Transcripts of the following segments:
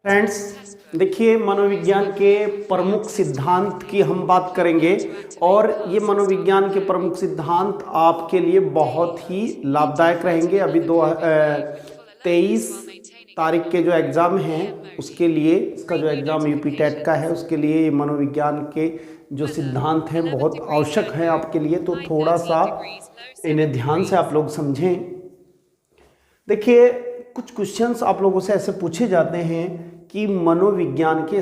Friends, देखिए मनोविज्ञान के प्रमुख सिद्धांत की हम बात करेंगे और ये मनोविज्ञान के प्रमुख सिद्धांत आपके लिए बहुत ही लाभदायक रहेंगे। अभी 23 तारीख के जो एग्ज़ाम हैं उसके लिए, इसका जो एग्ज़ाम यूपी टेट का है उसके लिए ये मनोविज्ञान के जो सिद्धांत हैं बहुत आवश्यक हैं आपके लिए, तो थोड़ा सा इन्हें ध्यान से आप लोग समझें। देखिए कुछ क्वेश्चंस आप लोगों से ऐसे पूछे जाते हैं कि मनोविज्ञान के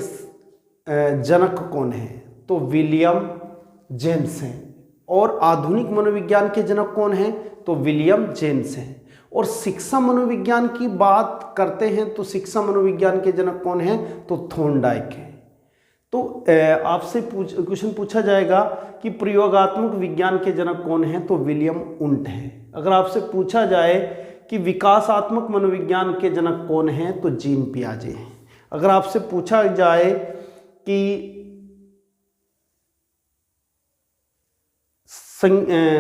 जनक कौन हैं, तो विलियम जेम्स हैं। और आधुनिक मनोविज्ञान के जनक कौन हैं, तो विलियम जेम्स हैं। और शिक्षा मनोविज्ञान की बात करते हैं तो शिक्षा मनोविज्ञान के जनक कौन हैं, तो थॉर्नडाइक हैं। तो आपसे क्वेश्चन पूछा जाएगा कि प्रयोगात्मक विज्ञान के जनक कौन हैं, तो विलियम वुंट हैं। अगर आपसे पूछा जाए कि विकासात्मक मनोविज्ञान के जनक कौन हैं, तो जीन पियाजे हैं। अगर आपसे पूछा जाए कि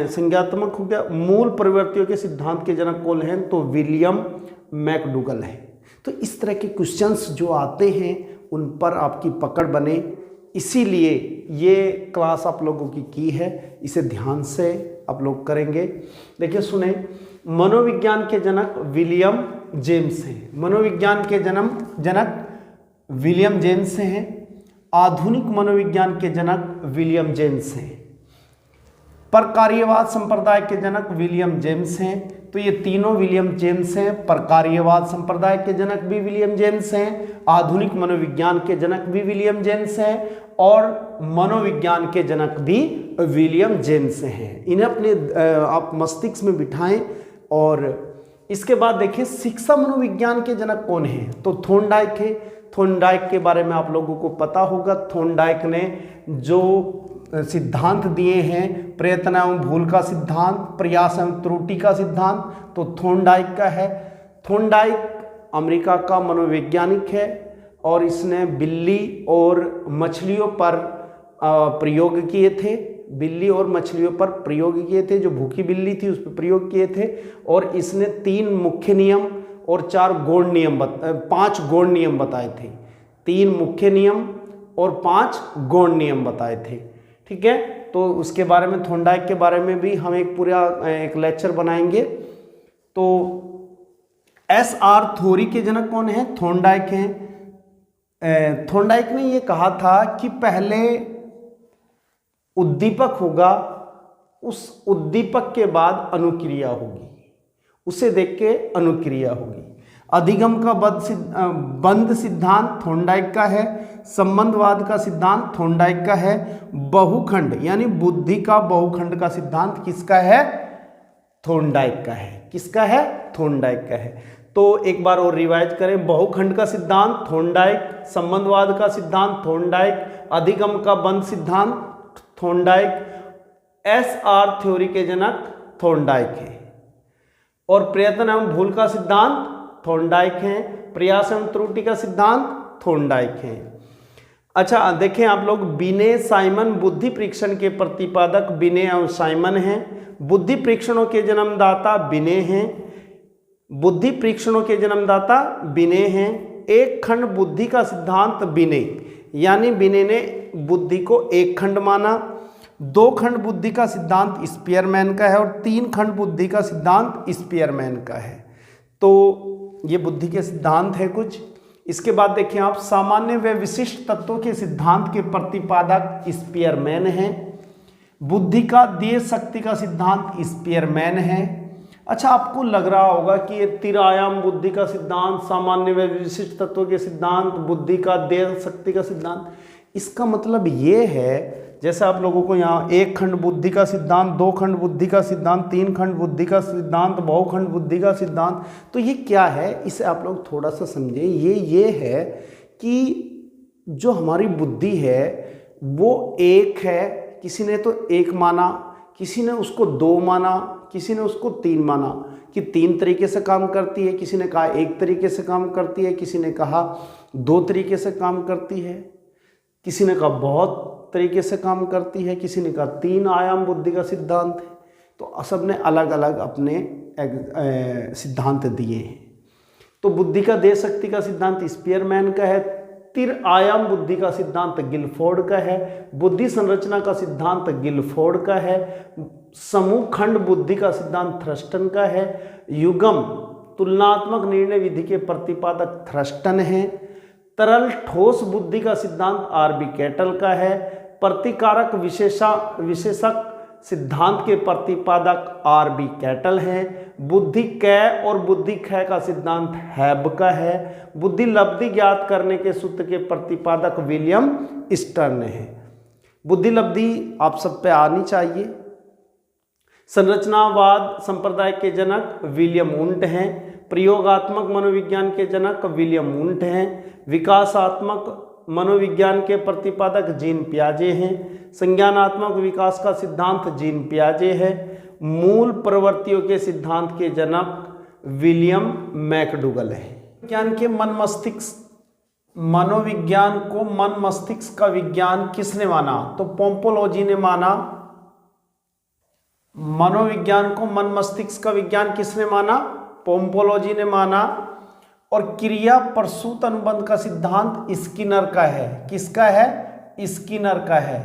संज्ञात्मक हो गया मूल प्रवृत्तियों के सिद्धांत के जनक कौन हैं, तो विलियम मैकडूगल है। तो इस तरह के क्वेश्चंस जो आते हैं उन पर आपकी पकड़ बने, इसीलिए ये क्लास आप लोगों की है, इसे ध्यान से आप लोग करेंगे। देखिए सुने, मनोविज्ञान के जनक विलियम जेम्स हैं। मनोविज्ञान के जनक विलियम जेम्स हैं। आधुनिक मनोविज्ञान के जनक विलियम जेम्स हैं। परकार्यवाद संप्रदाय के जनक विलियम जेम्स हैं। तो ये तीनों विलियम जेम्स हैं। परकार्यवाद संप्रदाय के जनक भी विलियम जेम्स हैं, आधुनिक मनोविज्ञान के जनक भी विलियम जेम्स हैं और मनोविज्ञान के जनक भी विलियम जेम्स हैं। इन्हें अपने आप मस्तिष्क में बिठाएं। और इसके बाद देखिए शिक्षा मनोविज्ञान के जनक कौन हैं, तो थॉर्नडाइक है। थॉर्नडाइक के बारे में आप लोगों को पता होगा। थॉर्नडाइक ने जो सिद्धांत दिए हैं, प्रयत्न एवं भूल का सिद्धांत, प्रयास एवं त्रुटि का सिद्धांत, तो थॉर्नडाइक का है। थॉर्नडाइक अमेरिका का मनोवैज्ञानिक है और इसने बिल्ली और मछलियों पर प्रयोग किए थे। बिल्ली और मछलियों पर प्रयोग किए थे, जो भूखी बिल्ली थी उस पर प्रयोग किए थे। और इसने 3 मुख्य नियम और 5 गौण नियम बताए थे। 3 मुख्य नियम और 5 गौण नियम बताए थे। ठीक है, तो उसके बारे में, थॉर्नडाइक के बारे में भी हम एक पूरा एक लेक्चर बनाएंगे। तो SR थ्योरी के जनक कौन है, थॉर्नडाइक हैं। थॉर्नडाइक ने ये कहा था कि पहले उद्दीपक होगा, उस उद्दीपक के बाद अनुक्रिया होगी, उसे देख के अनुक्रिया होगी। अधिगम का बंध सिद्धांत थॉर्नडाइक का है। संबंधवाद का सिद्धांत थॉर्नडाइक का है। बहुखंड यानी बुद्धि का बहुखंड का सिद्धांत किसका है, थॉर्नडाइक का है। किसका है, थॉर्नडाइक का है। तो एक बार और रिवाइज करें, बहुखंड का सिद्धांत थॉर्नडाइक, संबंधवाद का सिद्धांत थॉर्नडाइक, अधिगम का बंध सिद्धांत थॉर्नडाइक, SR थ्योरी के जनक थॉर्नडाइक है। और प्रयत्न एवं भूल का सिद्धांत थॉर्नडाइक हैं। प्रयास एवं त्रुटि का सिद्धांत थॉर्नडाइक हैं। अच्छा देखें आप लोग, बिने साइमन बुद्धि परीक्षण के प्रतिपादक बिने एवं साइमन हैं। बुद्धि परीक्षणों के जन्मदाता बिने हैं। बुद्धि परीक्षणों के जन्मदाता बिने हैं। एक खंड बुद्धि का सिद्धांत बिने, यानी बिने ने बुद्धि को एक खंड माना। 2 खंड बुद्धि का सिद्धांत स्पीयरमैन का है और 3 खंड बुद्धि का सिद्धांत स्पीयरमैन का है। तो ये बुद्धि के सिद्धांत है कुछ। इसके बाद देखिए आप, सामान्य व विशिष्ट तत्वों के सिद्धांत के प्रतिपादक स्पीयरमैन हैं। बुद्धि का देह शक्ति का सिद्धांत स्पीयरमैन है। अच्छा, आपको लग रहा होगा कि ये त्रिआयाम बुद्धि का सिद्धांत, सामान्य व विशिष्ट तत्वों के सिद्धांत, बुद्धि का देह शक्ति का सिद्धांत, इसका मतलब ये है जैसे आप लोगों को यहाँ 1 खंड बुद्धि का सिद्धांत, 2 खंड बुद्धि का सिद्धांत, 3 खंड बुद्धि का सिद्धांत, बहुखंड बुद्धि का सिद्धांत। तो ये क्या है, इसे आप लोग थोड़ा सा समझें। ये है कि जो हमारी बुद्धि है वो एक है। किसी ने तो 1 माना, किसी ने उसको 2 माना, किसी ने उसको 3 माना कि 3 तरीके से काम करती है। किसी ने कहा 1 तरीके से काम करती है, किसी ने कहा 2 तरीके से काम करती है, किसी ने कहा बहुत तरीके से काम करती है, किसी ने कहा 3 आयाम बुद्धि का सिद्धांत है। तो सब ने अलग अलग अपने सिद्धांत दिए हैं। तो बुद्धि का देह शक्ति का सिद्धांत स्पीयरमैन का है। तिर आयाम बुद्धि का सिद्धांत गिलफोर्ड का है। बुद्धि संरचना का सिद्धांत गिलफोर्ड का है। समूह खंड बुद्धि का सिद्धांत थ्रस्टन का है। युगम तुलनात्मक निर्णय विधि के प्रतिपादक थ्रस्टन है। तरल ठोस बुद्धि का सिद्धांत आरबी कैटल का है। प्रतिकारक विशेषक सिद्धांत के प्रतिपादक आरबी कैटल हैं। बुद्धि कै और बुद्धि ख का सिद्धांत हैब का है। बुद्धि लब्धि ज्ञात करने के सूत्र के प्रतिपादक विलियम स्टर्न है। बुद्धि लब्धि आप सब पे आनी चाहिए। संरचनावाद संप्रदाय के जनक विलियम वुंट हैं। प्रयोगात्मक मनोविज्ञान के जनक विलियम वुंट हैं। विकासात्मक मनोविज्ञान के प्रतिपादक जीन पियाजे हैं। संज्ञानात्मक विकास का सिद्धांत जीन पियाजे है। मूल प्रवृत्तियों के सिद्धांत के जनक विलियम मैकडूगल है। विज्ञान के मनोविज्ञान को मन मस्तिष्क का विज्ञान किसने माना? तो पोम्पोलोजी ने माना। मनोविज्ञान को मन मस्तिष्क का विज्ञान किसने माना? पोम्पोलोजी ने माना। और क्रिया प्रसूत अनुबंध का सिद्धांत स्किनर का है। किसका है? स्किनर का है।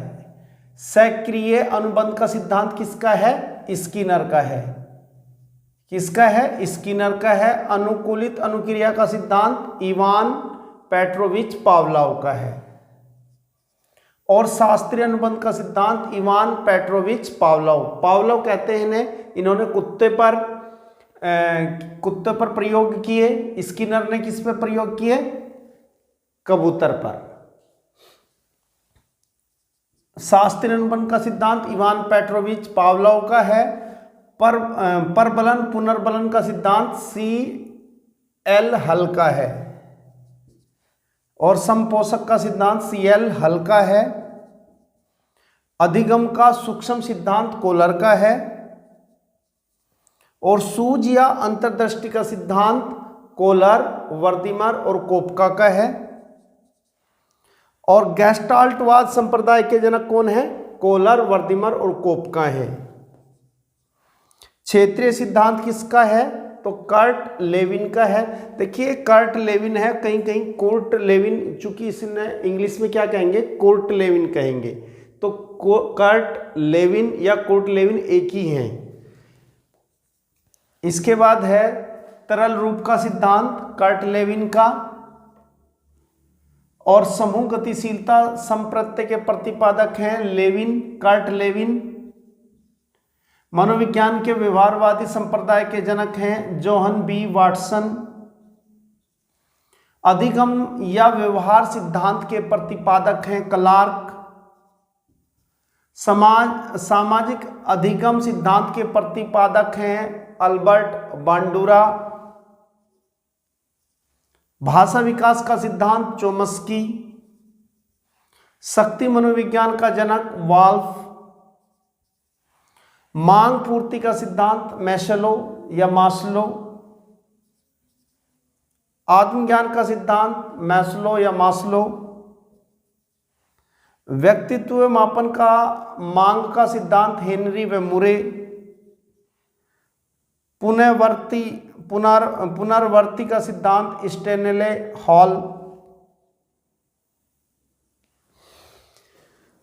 सक्रिय अनुबंध का सिद्धांत किसका है? स्किनर का है। किसका है? स्किनर का है। अनुकूलित अनुक्रिया का सिद्धांत इवान पेट्रोविच पावलोव का है। और शास्त्रीय अनुबंध का सिद्धांत इवान पेट्रोविच पावलोव। पावलोव कहते हैं इन्होंने कुत्ते पर प्रयोग किए। स्किनर ने किस पर प्रयोग किए? कबूतर पर। शास्त्रीय अनुबंध का सिद्धांत इवान पेट्रोविच पावलोव का है। परबलन पुनर्बलन का सिद्धांत C.L. हल का है। और समपोषक का सिद्धांत C.L. हल का है। अधिगम का सूक्ष्म सिद्धांत कोलर का है। और सूझ या अंतर्दृष्टि का सिद्धांत कोलर, वर्दीमर और कोपका का है। और गेस्टाल्टवाद संप्रदाय के जनक कौन है? कोलर, वर्दीमर और कोपका है। क्षेत्रीय सिद्धांत किसका है? तो कर्ट लेविन का है। देखिए कर्ट लेविन है, कहीं कहीं कोर्ट लेविन, चूंकि इसने इंग्लिश में क्या कहेंगे? कोर्ट लेविन कहेंगे। तो कर्ट लेविन या कोर्ट लेविन एक ही हैं। इसके बाद है तरल रूप का सिद्धांत कर्ट लेविन का। और समूह गतिशीलता संप्रत्यय के प्रतिपादक हैं लेविन, कर्ट लेविन। मनोविज्ञान के व्यवहारवादी संप्रदाय के जनक हैं जोहन बी वाटसन। अधिगम या व्यवहार सिद्धांत के प्रतिपादक हैं क्लार्क। सामाजिक अधिगम सिद्धांत के प्रतिपादक हैं अल्बर्ट बांडुरा। भाषा विकास का सिद्धांत चोम्स्की। शक्ति मनोविज्ञान का जनक वाल्फ। मांग पूर्ति का सिद्धांत मैस्लो या मास्लो। आत्मज्ञान का सिद्धांत मैस्लो या मास्लो। व्यक्तित्व मापन का मांग का सिद्धांत हेनरी व मुरे। पुनर्वर्ती का सिद्धांत स्टेनले हॉल।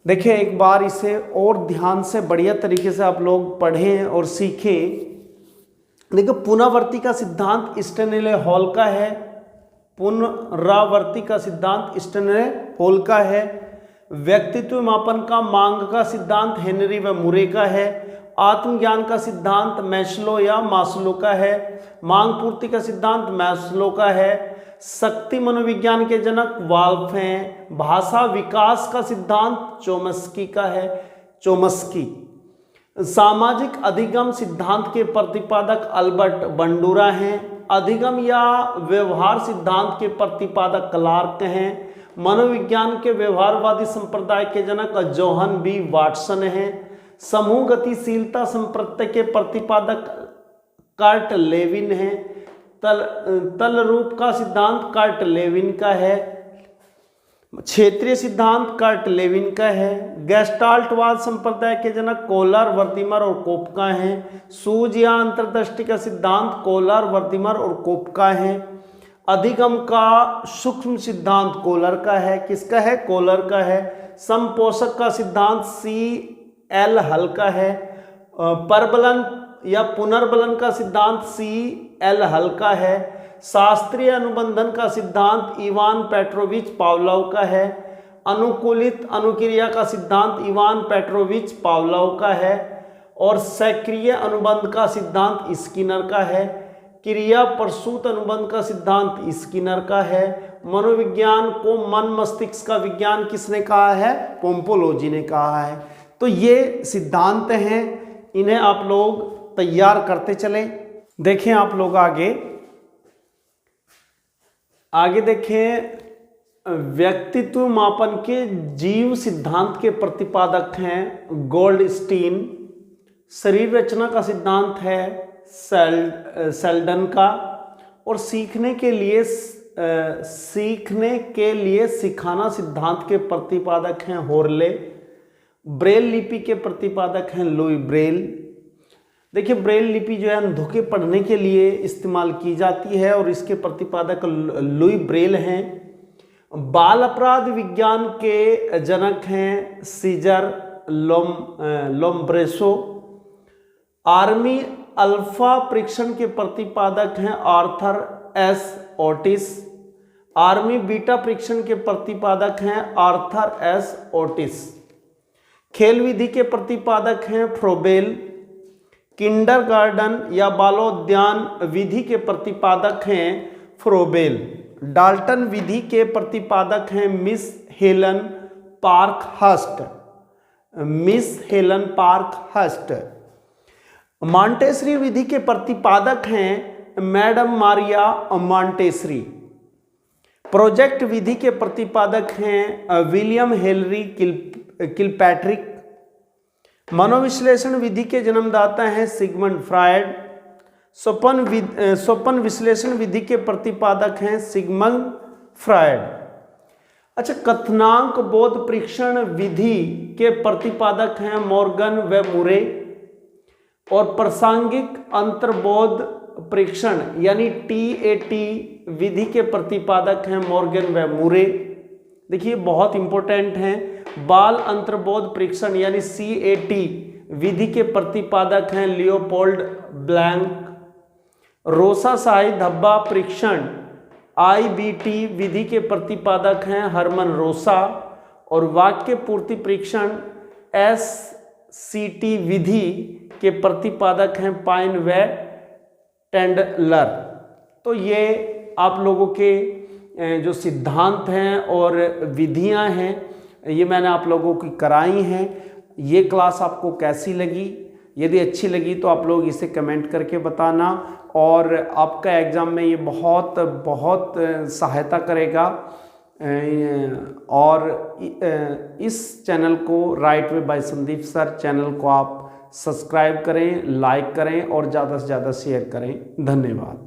देखिए एक बार इसे और ध्यान से बढ़िया तरीके से आप लोग पढ़ें और सीखें। देखो पुनरावर्ती का सिद्धांत स्टेनले हॉल का है। पुनरावर्ती का सिद्धांत स्टेनले हॉल का है। व्यक्तित्व मापन का मांग का सिद्धांत हेनरी व मुरे का है। आत्मज्ञान का सिद्धांत मैस्लो या मास्लो का है। मांग पूर्ति का सिद्धांत मैस्लो का है। शक्ति मनोविज्ञान के जनक वाल्फ हैं। भाषा विकास का सिद्धांत चोम्स्की का है, चोम्स्की। सामाजिक अधिगम सिद्धांत के प्रतिपादक अल्बर्ट बंडूरा हैं। अधिगम या व्यवहार सिद्धांत के प्रतिपादक क्लार्क हैं। मनोविज्ञान के व्यवहारवादी संप्रदाय के जनक जोहन बी वाटसन हैं। समूह गतिशीलता संप्रत्यय के प्रतिपादक कर्ट लेविन है। तल रूप का सिद्धांत कर्ट लेविन का है। क्षेत्रीय सिद्धांत कर्ट लेविन का है। गेस्टाल्टवाद संप्रदाय के जनक कोलर, वर्दीमर और कोपका हैं। सूझ या अंतर्दृष्टि का सिद्धांत कोलर, वर्दीमर और कोपका हैं। अधिगम का सूक्ष्म सिद्धांत कोलर का है। किसका है? कोलर का है। समपोषक का सिद्धांत CL हल का है। परबलन या पुनर्बलन का सिद्धांत CL हल का है। शास्त्रीय अनुबंधन का सिद्धांत इवान पेट्रोविच पावलोव का है। अनुकूलित अनुक्रिया का सिद्धांत इवान पेट्रोविच पावलोव का है। और सक्रिय अनुबंध का सिद्धांत स्किनर का है। क्रिया प्रसूत अनुबंध का सिद्धांत स्किनर का है। मनोविज्ञान को मन मस्तिष्क का विज्ञान किसने कहा है? पोम्पोलोजी ने कहा है। तो ये सिद्धांत हैं, इन्हें आप लोग तैयार करते चले। देखें आप लोग आगे देखें, व्यक्तित्व मापन के जीव सिद्धांत के प्रतिपादक हैं गोल्डस्टीन। शरीर रचना का सिद्धांत है सेल्डन का। और सीखने के लिए सिखाना सिद्धांत के प्रतिपादक हैं होरले। ब्रेल लिपि के प्रतिपादक हैं लुई ब्रेल। देखिए, ब्रेल लिपि जो है अंधों के पढ़ने के लिए इस्तेमाल की जाती है और इसके प्रतिपादक लुई ब्रेल हैं। बाल अपराध विज्ञान के जनक हैं सीजर लोम्ब्रेसो। आर्मी अल्फा परीक्षण के प्रतिपादक हैं Arthur S Otis. Army beta परीक्षण के प्रतिपादक हैं आर्थर एस ओटिस। खेल विधि के प्रतिपादक हैं फ्रोबेल। किंडरगार्टन या बालोद्यान विधि के प्रतिपादक हैं फ्रोबेल। डाल्टन विधि के प्रतिपादक हैं मिस हेलन पार्कहर्स्ट। मॉन्टेसरी विधि के प्रतिपादक हैं मैडम मारिया मॉन्टेसरी। प्रोजेक्ट विधि के प्रतिपादक हैं विलियम हेनरी किलपैट्रिक। मनोविश्लेषण विधि के जन्मदाता हैं सिगमंड फ्रायड। स्वप्न विश्लेषण विधि के प्रतिपादक हैं सिगमंड फ्रायड। अच्छा, कथनांक बोध परीक्षण विधि के प्रतिपादक हैं मॉर्गन व मुरे। और प्रासंगिक अंतर्बोध परीक्षण यानी TAT विधि के प्रतिपादक हैं मॉर्गन व मुरे। देखिए, बहुत इंपॉर्टेंट हैं। बाल अंतर्बोध परीक्षण यानी CAT विधि के प्रतिपादक हैं लियोपोल्ड ब्लैंक। रोसा शाही धब्बा परीक्षण IBT विधि के प्रतिपादक हैं हरमन रोसा। और वाक्य पूर्ति परीक्षण SCT विधि के प्रतिपादक हैं पाइन व टेंडलर। तो ये आप लोगों के जो सिद्धांत हैं और विधियां हैं, ये मैंने आप लोगों की कराई हैं। ये क्लास आपको कैसी लगी? यदि अच्छी लगी तो आप लोग इसे कमेंट करके बताना, और आपका एग्ज़ाम में ये बहुत बहुत सहायता करेगा। और इस चैनल को right way by Sandeep sir channel को आप सब्सक्राइब करें, लाइक करें और ज़्यादा से ज़्यादा शेयर करें। धन्यवाद।